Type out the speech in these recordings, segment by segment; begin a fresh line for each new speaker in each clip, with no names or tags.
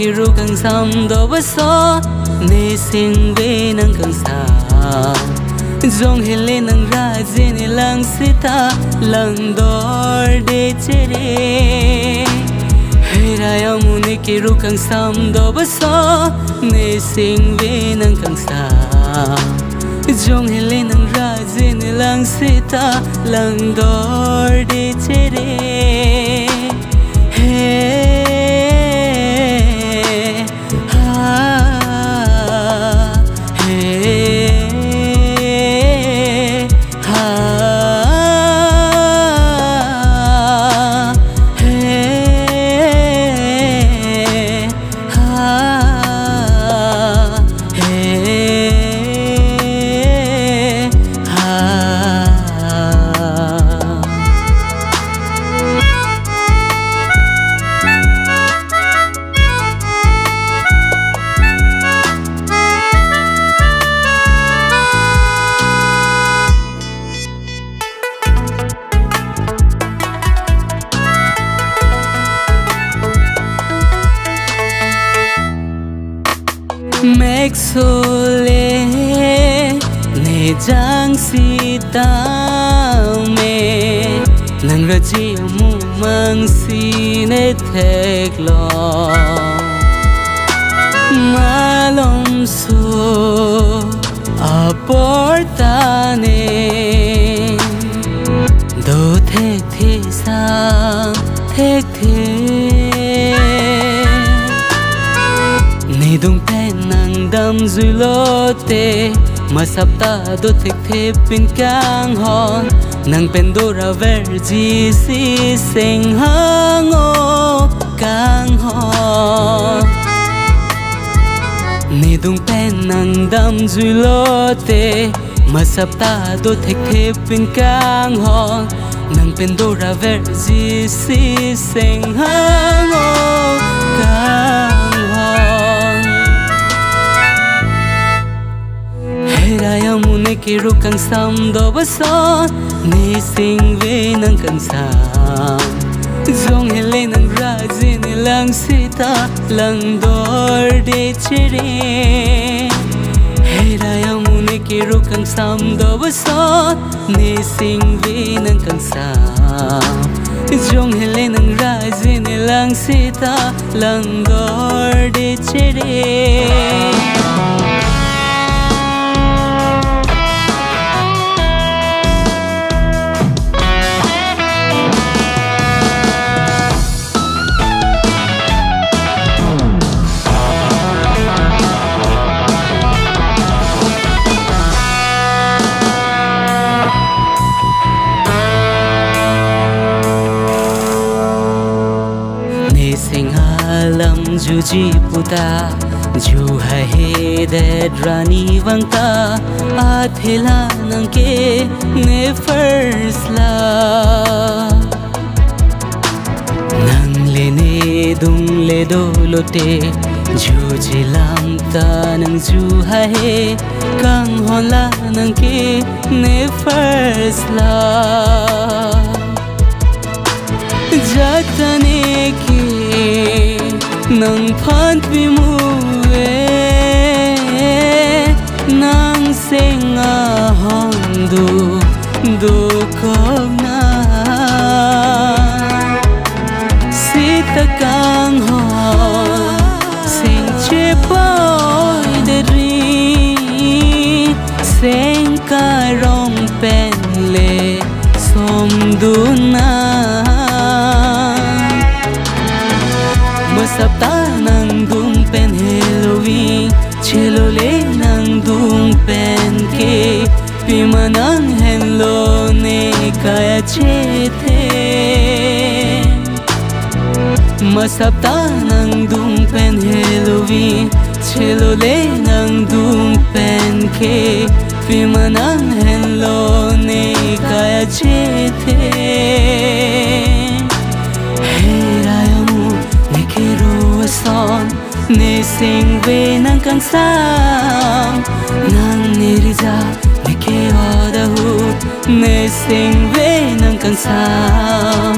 kiru kang sam do baso ne sing ve nang kang sa Zong hele nang raje ni lang sita lang dor de chere Heraya mune kiru kang sam do baso ne sing ve nang kang sa Zong hele nang raje ni lang sita lang dor de chere Mek sole ne jang sita me nang raji mu mang si ne thek lo malom so aporta ne do the sang thek ne dung nang dam zulote masapta do thek the pin kang hon nang pendora verji si sing hango kang hon ne dung pen nang dam zulote masapta do thek the pin kang hon nang pendora verji si sing hango kang Heraya mune kiru kang sam do baso ne sing ve nang kang sam Zong hele nang raje ni lang sita lang dor de chere Heraya mune kiru kang sam do baso ne sing ve nang kang sam Zong hele nang raje ni lang sita lang dor de chere Lam juji puta ju hai de rani wangta athela nang ke ne first la nang le ne dung le do lote juji lam ta nang ju hai kang hola nang ke ne first la jatane ke nang phan pi mu nang senga hondu do ko na sita kang ho sing che boy de ri sing ka rong pen le som du na Masapta nang dung pen Halloween Chelo le nang dung pen ke Pima nang hello ne kaya che the Masapta nang dung pen Halloween Chelo le nang dung pen ke Pima nang hello ne kaya che the son ne sing ve nang kang sam nang nirja ne ke oda hu ne sing ve nang kang sam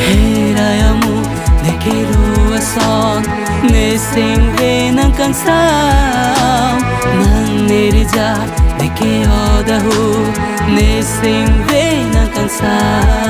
heraya mu ne Kero ason ne singve nang kansam nang nerija de ke odahu ne singve nang kansam